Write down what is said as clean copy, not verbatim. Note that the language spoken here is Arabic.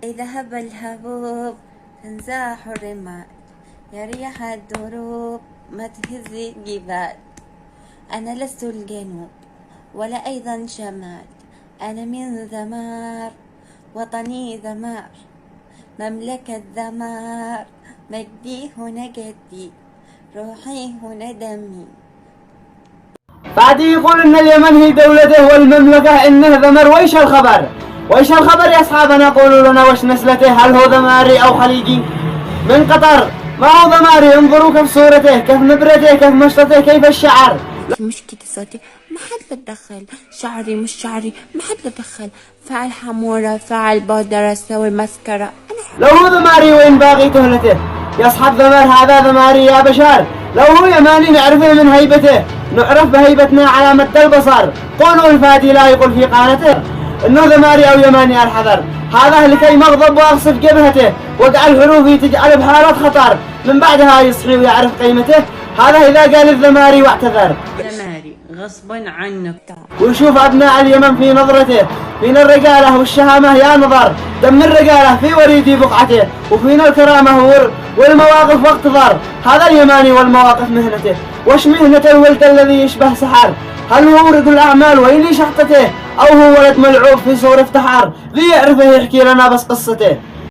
إذا هب الهبوب تنزاح الرمال، يا ريح الدروب ما تهزي الجبال. أنا لست الجنوب ولا أيضا شمال، أنا من ذمار، وطني ذمار، مملكة ذمار، مجدي هنا جدي، روحي هنا دمي. بعد يقول ان اليمن هي دولته والمملكة انه ذمر. ويش الخبر؟ ويش الخبر يا اصحابنا؟ قولوا لنا وش نسلته، هل هو ذماري او خليجي؟ من قطر ما هو ذماري، انظروا كيف صورته، كيف نبرته، كيف مشطته، كيف الشعر. مشكلة صوتي ما حد بتدخل، شعري مش شعري ما حد بتدخل، فعل حمورة فعل بودرة سوي مسكرة. لو هو ذماري وين باقي تهلته؟ يا اصحاب ذمر هذا ذماري يا بشر. لو هو يماني نعرفه من هيبته، نعرف بهيبتنا على مد البصر. قولوا الفادي لا يقول في قانته انه ذماري او يماني الحذر. هذا لكي مغضب واغصب جبهته، وقع الحروف تجعل بحالة خطر، من بعدها يصحي ويعرف قيمته. هذا اذا قال الذماري واعتذر. ذماري غصبا عنك. ويشوف أبناء اليمن في نظرته، فينا الرجالة والشهامة يا نظر، دم الرجالة في وريدي بقعته، وفينا الكرامة والمواقف واقتضار. هذا اليماني والمواقف مهنته. وش مهنة الولد الذي يشبه سحر؟ هل هو رجل أعمال ويلي شحطته، أو هو ولد ملعوب في صور افتحار؟ ذي يعرفه يحكي لنا بس قصته.